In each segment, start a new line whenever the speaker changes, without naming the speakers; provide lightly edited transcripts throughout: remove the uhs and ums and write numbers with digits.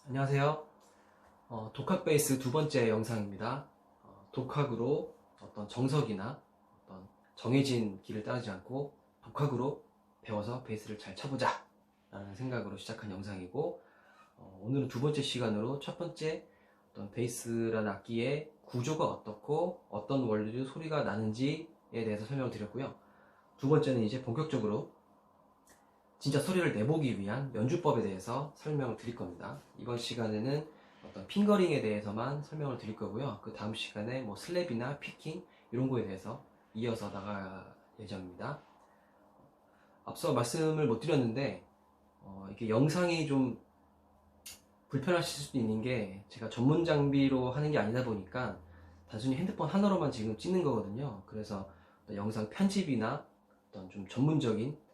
안녕하세요. 독학 베이스 두 번째 영상입니다. 독학으로 어떤 정석이나 어떤 정해진 길을 따르지 않고 독학으로 배워서 베이스를 잘 쳐보자 라는 생각으로 시작한 영상이고, 오늘은 두 번째 시간으로 첫 번째 어떤 베이스라는 악기의 구조가 어떻고 어떤 원리로 소리가 나는지에 대해서 설명을 드렸고요. 두 번째는 이제 본격적으로 진짜 소리를 내보기 위한 연주법에 대해서 설명을 드릴 겁니다. 이번 시간에는 어떤 핑거링에 대해서만 설명을 드릴 거고요. 그 다음 시간에 뭐 슬랩이나 피킹 이런 거에 대해서 이어서 나갈 예정입니다. 앞서 말씀을 못 드렸는데 이게 영상이 좀 불편하실 수도 있는 게, 제가 전문 장비로 하는 게 아니다 보니까 단순히 핸드폰 하나로만 지금 찍는 거거든요. 그래서 영상 편집이나 어떤 좀 전문적인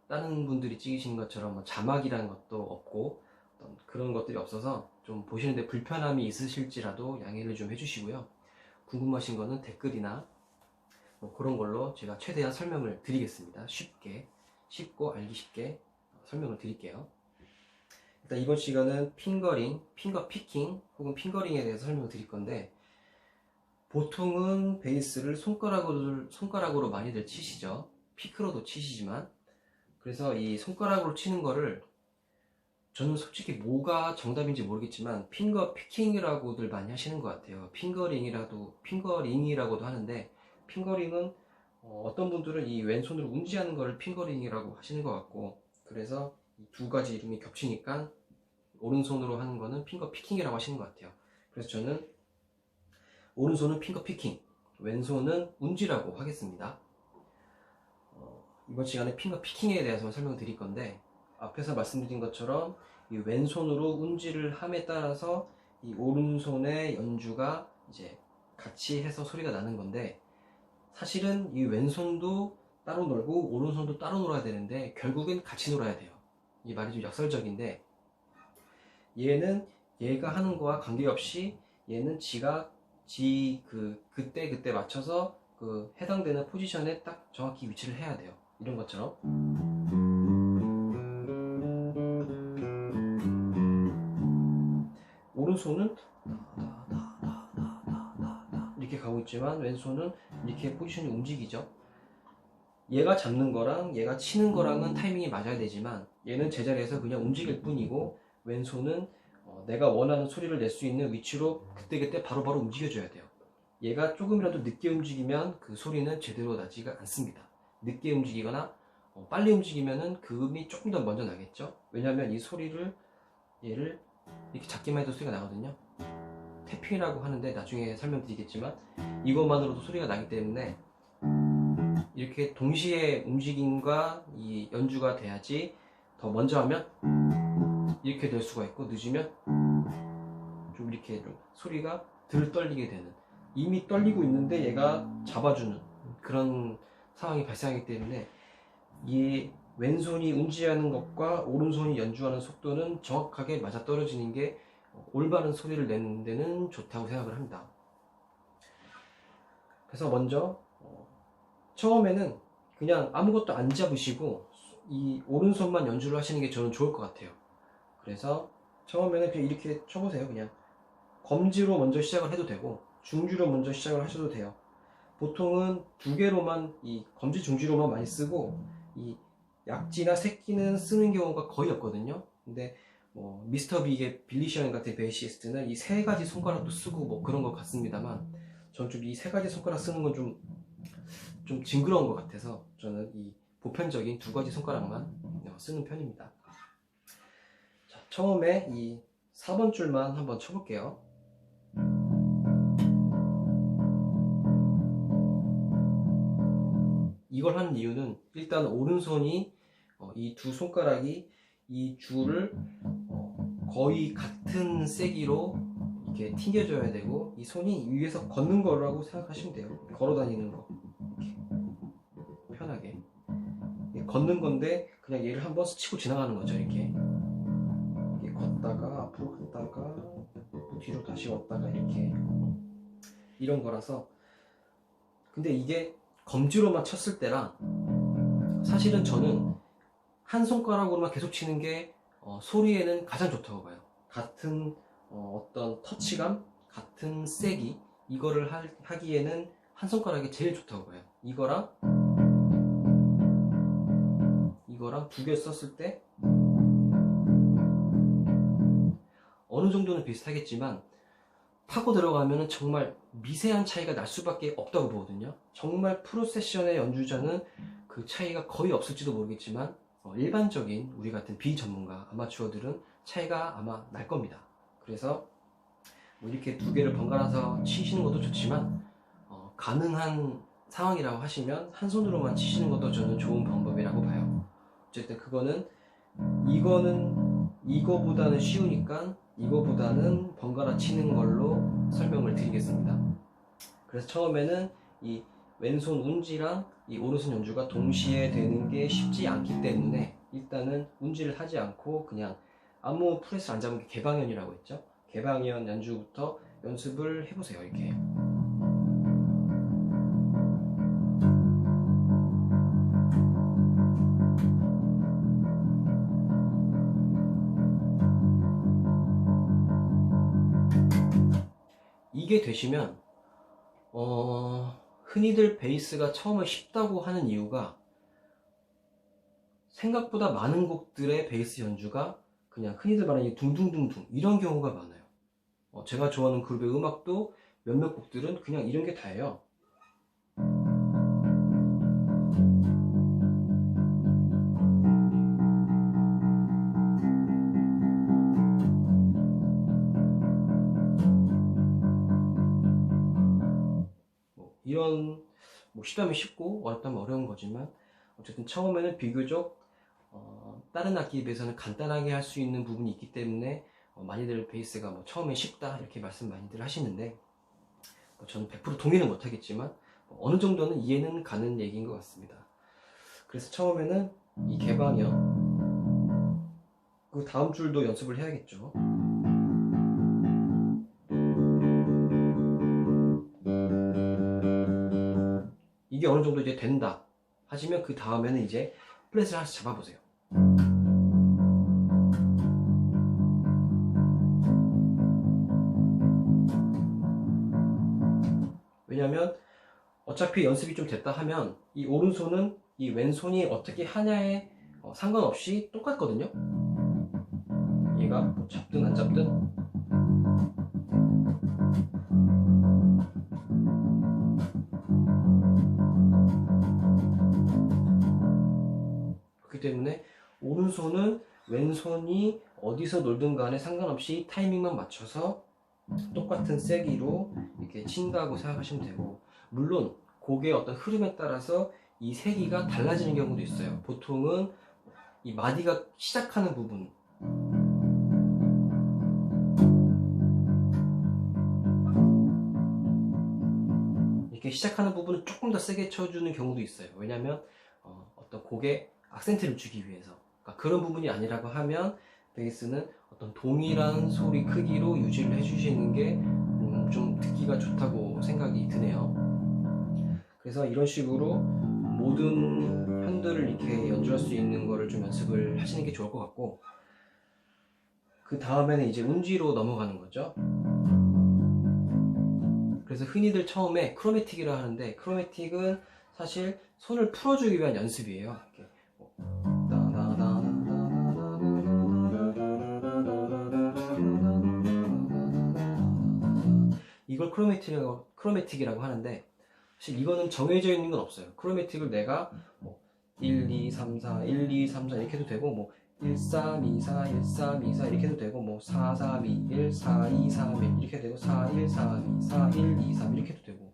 다른 분들이 찍으신 것처럼 뭐 자막이라는 것도 없고 그런 것들이 없어서 좀 보시는데 불편함이 있으실지라도 양해를 좀 해주시고요. 궁금하신 거는 댓글이나 뭐 그런 걸로 제가 최대한 설명을 드리겠습니다. 쉽고 알기 쉽게 설명을 드릴게요. 일단 이번 시간은 핑거링, 핑거 피킹 혹은 핑거링에 대해서 설명을 드릴 건데, 보통은 베이스를 손가락으로 많이들 치시죠. 피크로도 치시지만, 그래서 이 손가락으로 치는 거를 저는 솔직히 뭐가 정답인지 모르겠지만 핑거 피킹이라고들 많이 하시는 것 같아요. 핑거링이라고도 하는데, 핑거링은 어떤 분들은 이 왼손으로 운지하는 거를 핑거링이라고 하시는 것 같고, 그래서 이 두 가지 이름이 겹치니까 오른손으로 하는 거는 핑거 피킹이라고 하시는 것 같아요. 그래서 저는 오른손은 핑거 피킹, 왼손은 운지라고 하겠습니다. 이번 시간에 핑거 피킹에 대해서 설명을 드릴 건데, 앞에서 말씀드린 것처럼 이 왼손으로 운지를 함에 따라서 이 오른손의 연주가 이제 같이 해서 소리가 나는 건데, 사실은 이 왼손도 따로 놀고 오른손도 따로 놀아야 되는데 결국엔 같이 놀아야 돼요. 이 말이 좀 역설적인데, 얘는 얘가 하는 거와 관계없이 얘는 그때 맞춰서 그 해당되는 포지션에 딱 정확히 위치를 해야 돼요. 이런 것처럼 오른손은 이렇게 가고 있지만 왼손은 이렇게 포지션이 움직이죠. 얘가 잡는 거랑 얘가 치는 거랑은 타이밍이 맞아야 되지만 얘는 제자리에서 그냥 움직일 뿐이고, 왼손은 내가 원하는 소리를 낼 수 있는 위치로 그때그때 바로바로 움직여줘야 돼요. 얘가 조금이라도 늦게 움직이면 그 소리는 제대로 나지가 않습니다. 늦게 움직이거나 빨리 움직이면은 그 음이 조금 더 먼저 나겠죠. 왜냐하면 이 소리를, 얘를 이렇게 잡기만 해도 소리가 나거든요. 태핑이라고 하는데 나중에 설명드리겠지만 이것만으로도 소리가 나기 때문에 이렇게 동시에 움직임과 이 연주가 돼야지, 더 먼저 하면 이렇게 될 수가 있고 늦으면 좀 이렇게 좀 소리가 덜 떨리게 되는, 이미 떨리고 있는데 얘가 잡아주는 그런 상황이 발생하기 때문에 이 왼손이 운지하는 것과 오른손이 연주하는 속도는 정확하게 맞아떨어지는 게 올바른 소리를 내는 데는 좋다고 생각을 합니다. 그래서 먼저 처음에는 그냥 아무것도 안 잡으시고 이 오른손만 연주를 하시는 게 저는 좋을 것 같아요. 그래서 처음에는 그냥 이렇게 쳐보세요. 그냥 검지로 먼저 시작을 해도 되고 중지로 먼저 시작을 하셔도 돼요. 보통은 두 개로만, 이 검지 중지로만 많이 쓰고 이 약지나 새끼는 쓰는 경우가 거의 없거든요. 근데 뭐 미스터 빅의 빌리 셔인 같은 베이시스트는 이 세 가지 손가락도 쓰고 뭐 그런 것 같습니다만, 저는 좀 이 세 가지 손가락 쓰는 건 좀 징그러운 것 같아서 저는 이 보편적인 두 가지 손가락만 쓰는 편입니다. 자, 처음에 이 4번 줄만 한번 쳐볼게요. 이걸 하는 이유는, 일단 오른손이 이 두 손가락이 이 줄을 거의 같은 세기로 이렇게 튕겨줘야 되고, 이 손이 위에서 걷는 거라고 생각하시면 돼요. 걸어 다니는 거, 이렇게 편하게 걷는 건데 그냥 얘를 한번 스치고 지나가는 거죠. 이렇게 걷다가 앞으로 갔다가 뒤로 다시 왔다가 이렇게, 이런 거라서. 근데 이게 검지로만 쳤을 때랑, 사실은 저는 한 손가락으로만 계속 치는 게 소리에는 가장 좋다고 봐요. 같은 어떤 터치감, 같은 세기, 이거를 하기에는 한 손가락이 제일 좋다고 봐요. 이거랑 두 개 썼을 때 어느 정도는 비슷하겠지만 파고 들어가면 정말 미세한 차이가 날 수밖에 없다고 보거든요. 정말 프로세션의 연주자는 그 차이가 거의 없을지도 모르겠지만 일반적인 우리 같은 비전문가 아마추어들은 차이가 아마 날 겁니다. 그래서 뭐 이렇게 두 개를 번갈아서 치시는 것도 좋지만 가능한 상황이라고 하시면 한 손으로만 치시는 것도 저는 좋은 방법이라고 봐요. 어쨌든 이거는 이거보다는 쉬우니까 이거보다는 번갈아 치는 걸로 설명을 드리겠습니다. 그래서 처음에는 이 왼손 운지랑 이 오른손 연주가 동시에 되는 게 쉽지 않기 때문에 일단은 운지를 하지 않고 그냥 아무 프레스를 안 잡은 게 개방현이라고 했죠. 개방현 연주부터 연습을 해보세요. 이렇게. 이게 되시면 흔히들 베이스가 처음에 쉽다고 하는 이유가 생각보다 많은 곡들의 베이스 연주가 그냥 흔히들 말하는 둥둥둥둥 이런 경우가 많아요. 제가 좋아하는 그룹의 음악도 몇몇 곡들은 그냥 이런 게 다예요. 이런 쉽다면 쉽고 어렵다면 어려운 거지만 어쨌든 처음에는 비교적 다른 악기에 비해서는 간단하게 할 수 있는 부분이 있기 때문에 많이들 베이스가 처음에 쉽다 이렇게 말씀 많이들 하시는데 저는 100% 동의는 못하겠지만 어느 정도는 이해는 가는 얘기인 것 같습니다. 그래서 처음에는 이 개방현 그 다음 줄도 연습을 해야겠죠. 이게 어느 정도 이제 된다 하시면 그 다음에는 이제 플랫을 하나씩 잡아보세요. 왜냐면 어차피 연습이 좀 됐다 하면 이 오른손은 이 왼손이 어떻게 하냐에 상관없이 똑같거든요. 얘가 뭐 잡든 안 잡든 그렇기 때문에 오른손은 왼손이 어디서 놀든 간에 상관없이 타이밍만 맞춰서 똑같은 세기로 이렇게 친다고 생각하시면 되고, 물론 곡의 어떤 흐름에 따라서 이 세기가 달라지는 경우도 있어요. 보통은 이 마디가 시작하는 부분 이렇게 시작하는 부분은 조금 더 세게 쳐주는 경우도 있어요. 왜냐하면 어떤 곡에 악센트를 주기 위해서. 그러니까 그런 부분이 아니라고 하면 베이스는 어떤 동일한 소리 크기로 유지를 해주시는 게 좀 듣기가 좋다고 생각이 드네요. 그래서 이런 식으로 모든 편들을 이렇게 연주할 수 있는 거를 좀 연습을 하시는 게 좋을 것 같고, 그 다음에는 이제 운지로 넘어가는 거죠. 그래서 흔히들 처음에 크로매틱이라 하는데, 크로매틱은 사실 손을 풀어주기 위한 연습이에요. 이렇게 이걸 크로매틱이라고 하는데, 사실 이거는 정해져 있는 건 없어요. 크로매틱을 내가 1, 2, 3, 4, 1, 2, 3, 4 이렇게 해도 되고 1, 3, 2, 4, 1, 3, 2, 4 이렇게 해도 되고 4, 3, 2, 1, 4, 2, 3, 1 이렇게 되고 4, 1, 3, 2, 4, 1, 2, 3 이렇게 해도 되고,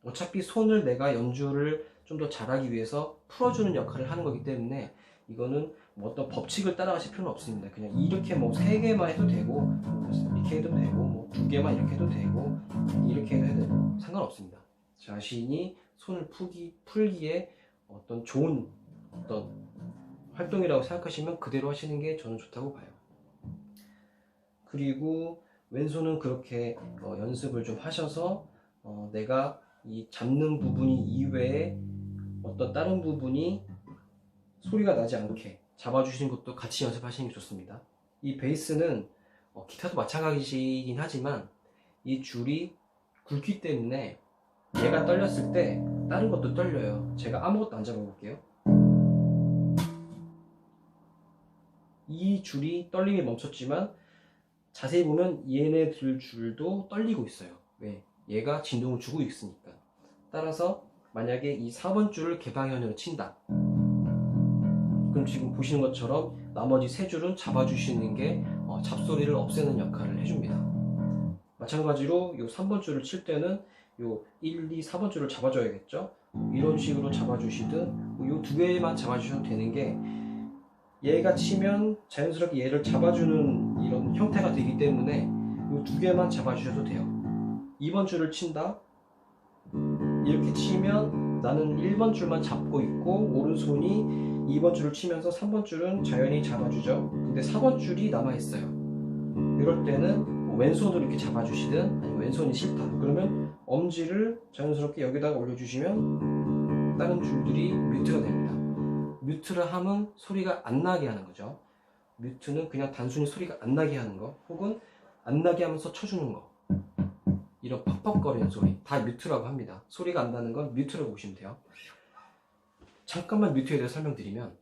어차피 손을 내가 연주를 좀 더 잘하기 위해서 풀어주는 역할을 하는 거기 때문에 이거는 어떤 법칙을 따라가실 필요는 없습니다. 그냥 이렇게 3개만 해도 되고 이렇게 해도 되고 2개만 이렇게 해도 되고 이렇게 해도 되고 상관없습니다. 자신이 손을 풀기에 어떤 좋은 어떤 활동이라고 생각하시면 그대로 하시는 게 저는 좋다고 봐요. 그리고 왼손은 그렇게 연습을 좀 하셔서 내가 이 잡는 부분이 이외에 어떤 다른 부분이 소리가 나지 않게 잡아주시는 것도 같이 연습하시는 게 좋습니다. 이 베이스는 기타도 마찬가지이긴 하지만 이 줄이 굵기 때문에 얘가 떨렸을 때 다른 것도 떨려요. 제가 아무것도 안 잡아볼게요. 이 줄이 떨림이 멈췄지만 자세히 보면 얘네들 줄도 떨리고 있어요. 왜? 얘가 진동을 주고 있으니까. 따라서 만약에 이 4번 줄을 개방현으로 친다. 그럼 지금 보시는 것처럼 나머지 세 줄은 잡아주시는 게 잡소리를 없애는 역할을 해줍니다. 마찬가지로 이 3번 줄을 칠 때는 요 1, 2, 4번 줄을 잡아줘야겠죠. 이런 식으로 잡아주시든 이 두 개만 잡아주셔도 되는 게 얘가 치면 자연스럽게 얘를 잡아주는 이런 형태가 되기 때문에 이 두 개만 잡아주셔도 돼요. 2번 줄을 친다. 이렇게 치면 나는 1번 줄만 잡고 있고 오른손이 2번 줄을 치면서 3번 줄은 자연히 잡아주죠. 근데 4번 줄이 남아있어요. 이럴 때는 왼손으로 이렇게 잡아주시든 아니면 왼손이 싫다 그러면 엄지를 자연스럽게 여기다가 올려주시면 다른 줄들이 뮤트가 됩니다. 뮤트를 하면 소리가 안 나게 하는 거죠. 뮤트는 그냥 단순히 소리가 안 나게 하는 거 혹은 안 나게 하면서 쳐주는 거, 이런 퍽퍽거리는 소리 다 뮤트라고 합니다. 소리가 안 나는 건 뮤트라고 보시면 돼요. 잠깐만 뮤트에 대해 설명드리면,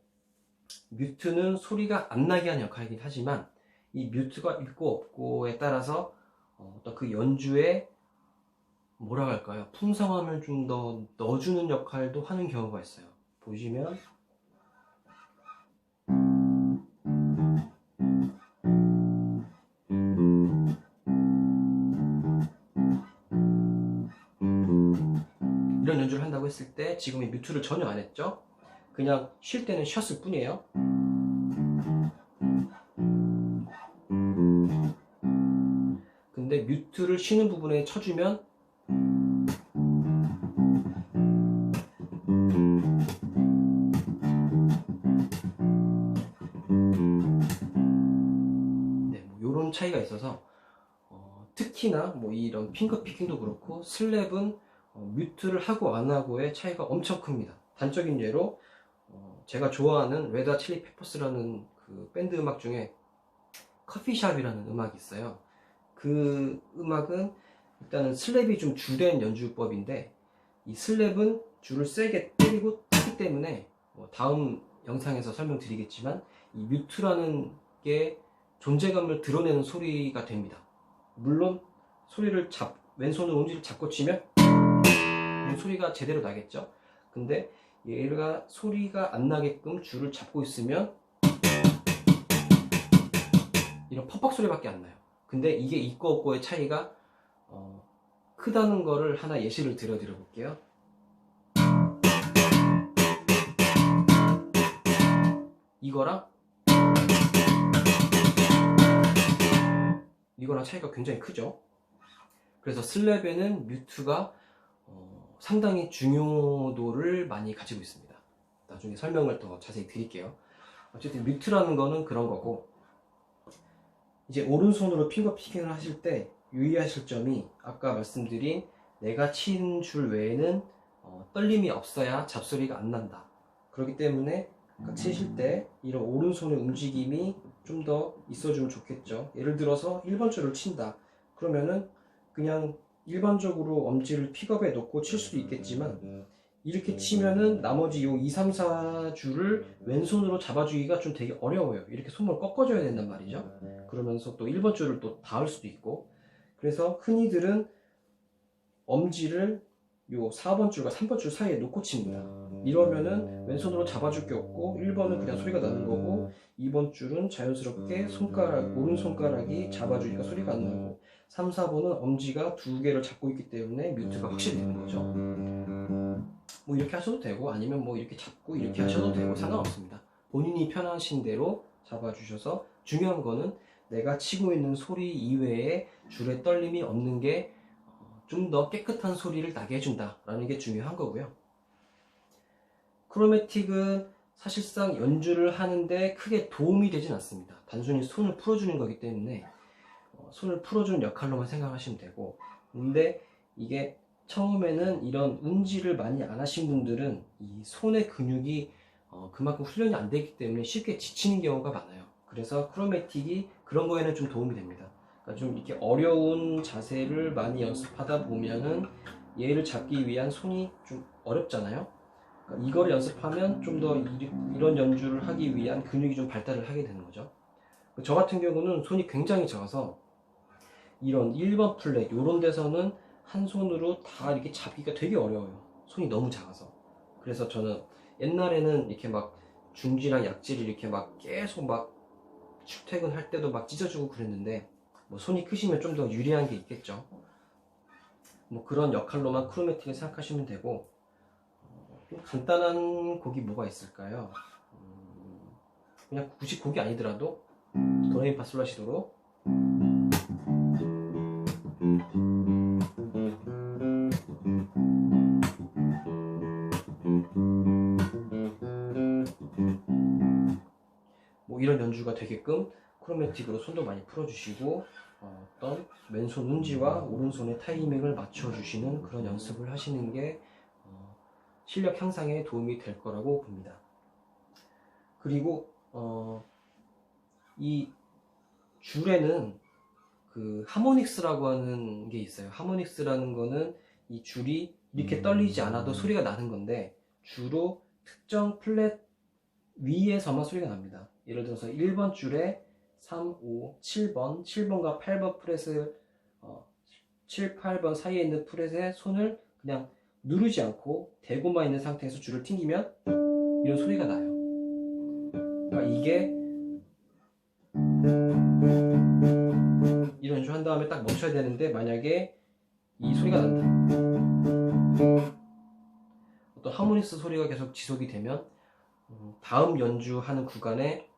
뮤트는 소리가 안 나게 하는 역할이긴 하지만 이 뮤트가 있고 없고에 따라서 어떤 그 연주에 뭐라고 할까요? 풍성함을 좀 더 넣어주는 역할도 하는 경우가 있어요. 보시면 이런 연주를 한다고 했을 때 지금 이 뮤트를 전혀 안 했죠? 그냥 쉴 때는 쉬었을 뿐이에요. 근데 뮤트를 쉬는 부분에 쳐주면 이런 차이가 있어서 특히나 뭐 이런 핑거 피킹도 그렇고 슬랩은 뮤트를 하고 안 하고의 차이가 엄청 큽니다. 단적인 예로 제가 좋아하는 레드 칠리 페퍼스라는 그 밴드 음악 중에 커피숍이라는 음악이 있어요. 그 음악은 일단은 슬랩이 좀 주된 연주법인데 이 슬랩은 줄을 세게 때리고 치기 때문에 다음 영상에서 설명드리겠지만 이 뮤트라는 게 존재감을 드러내는 소리가 됩니다. 물론 소리를 왼손으로 엄지를 잡고 치면 소리가 제대로 나겠죠. 근데 얘가 소리가 안 나게끔 줄을 잡고 있으면 이런 퍽퍽 소리밖에 안 나요. 근데 이게 있고 없고의 차이가 크다는 거를 하나 예시를 들어 볼게요. 이거랑 차이가 굉장히 크죠. 그래서 슬랩에는 뮤트가 상당히 중요도를 많이 가지고 있습니다. 나중에 설명을 더 자세히 드릴게요. 어쨌든 뮤트라는 거는 그런 거고, 이제 오른손으로 핑거 피킹을 하실 때 유의하실 점이 아까 말씀드린 내가 친 줄 외에는 떨림이 없어야 잡소리가 안 난다. 그렇기 때문에 치실 때 이런 오른손의 움직임이 좀 더 있어주면 좋겠죠. 예를 들어서 1번 줄을 친다. 그러면은 그냥 일반적으로 엄지를 픽업에 놓고 칠 수도 있겠지만 이렇게 치면은 나머지 요 2, 3, 4줄을 왼손으로 잡아주기가 좀 되게 어려워요. 이렇게 손을 꺾어줘야 된단 말이죠. 그러면서 또 1번 줄을 또 닿을 수도 있고, 그래서 흔히들은 엄지를 요 4번 줄과 3번 줄 사이에 놓고 칩니다. 이러면은 왼손으로 잡아줄 게 없고 1번은 그냥 소리가 나는 거고 2번 줄은 자연스럽게 오른손가락이 잡아주니까 소리가 안 나고 3, 4번은 엄지가 두 개를 잡고 있기 때문에 뮤트가 확실히 되는 거죠. 뭐 이렇게 하셔도 되고 아니면 뭐 이렇게 잡고 이렇게 하셔도 되고 상관없습니다. 본인이 편하신 대로 잡아주셔서, 중요한 거는 내가 치고 있는 소리 이외에 줄에 떨림이 없는 게 좀 더 깨끗한 소리를 나게 해준다 라는 게 중요한 거고요. 크로매틱은 사실상 연주를 하는데 크게 도움이 되진 않습니다. 단순히 손을 풀어주는 거기 때문에 손을 풀어주는 역할로만 생각하시면 되고, 근데 이게 처음에는 이런 운지를 많이 안 하신 분들은 이 손의 근육이 그만큼 훈련이 안 되기 때문에 쉽게 지치는 경우가 많아요. 그래서 크로매틱이 그런 거에는 좀 도움이 됩니다. 그러니까 좀 이렇게 어려운 자세를 많이 연습하다 보면은 얘를 잡기 위한 손이 좀 어렵잖아요. 그러니까 이걸 연습하면 좀 더 이런 연주를 하기 위한 근육이 좀 발달을 하게 되는 거죠. 저 같은 경우는 손이 굉장히 작아서 이런 1번 플랫 이런 데서는 한 손으로 다 이렇게 잡기가 되게 어려워요. 손이 너무 작아서. 그래서 저는 옛날에는 이렇게 막 중지랑 약지를 이렇게 막 계속 막 출퇴근할 때도 막 찢어주고 그랬는데, 뭐 손이 크시면 좀 더 유리한 게 있겠죠. 뭐 그런 역할로만 크로매틱을 생각하시면 되고, 좀 간단한 곡이 뭐가 있을까요? 그냥 굳이 곡이 아니더라도 도레미파솔라시도로 뭐 이런 연주가 되게끔 크로매틱으로 손도 많이 풀어주시고, 어떤 왼손 운지와 오른손의 타이밍을 맞춰주시는 그런 연습을 하시는 게 실력 향상에 도움이 될 거라고 봅니다. 그리고 이 줄에는 그 하모닉스라고 하는 게 있어요. 하모닉스라는 거는 이 줄이 이렇게 떨리지 않아도 소리가 나는 건데, 주로 특정 플랫 위에서만 소리가 납니다. 예를 들어서 1번 줄에 3, 5, 7번, 7번과 8번 프렛을 7, 8번 사이에 있는 프렛에 손을 그냥 누르지 않고 대고만 있는 상태에서 줄을 튕기면 이런 소리가 나요. 그러니까 이게 이런 연주 한 다음에 딱 멈춰야 되는데, 만약에 이 소리가 난다, 어떤 하모닉스 소리가 계속 지속이 되면 다음 연주하는 구간에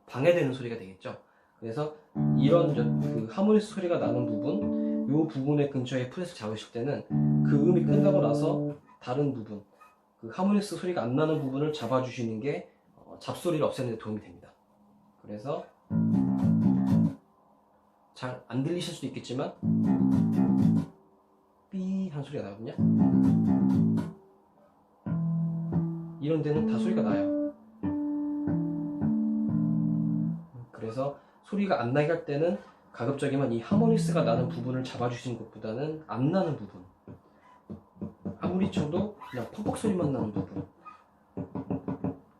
방해되는 소리가 되겠죠. 그래서 이런 그 하모닉스 소리가 나는 부분, 이 부분의 근처에 프렛을 잡으실 때는 그 음이 끝나고 나서 다른 부분, 그 하모닉스 소리가 안 나는 부분을 잡아주시는 게 잡소리를 없애는 데 도움이 됩니다. 그래서 잘 안 들리실 수도 있겠지만 삐 하는 소리가 나거든요. 이런 데는 다 소리가 나요. 그래서 소리가 안 나게 할 때는 가급적이면 이 하모닉스가 나는 부분을 잡아주시는 것보다는 안 나는 부분, 아무리 쳐도 그냥 퍽퍽 소리만 나는 부분,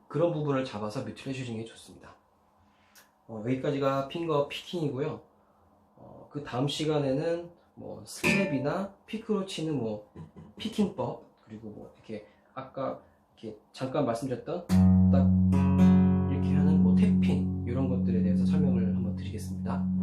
그런 부분을 잡아서 뮤트를 해주시는 게 좋습니다. 여기까지가 핑거 피킹이고요. 그 다음 시간에는 뭐 슬랩이나 피크로 치는 뭐 피킹법, 그리고 뭐 이렇게 아까 이렇게 잠깐 말씀드렸던 딱 이렇게 하는 뭐 탭핑, 이런 것들에 대해서 설명을 한번 드리겠습니다.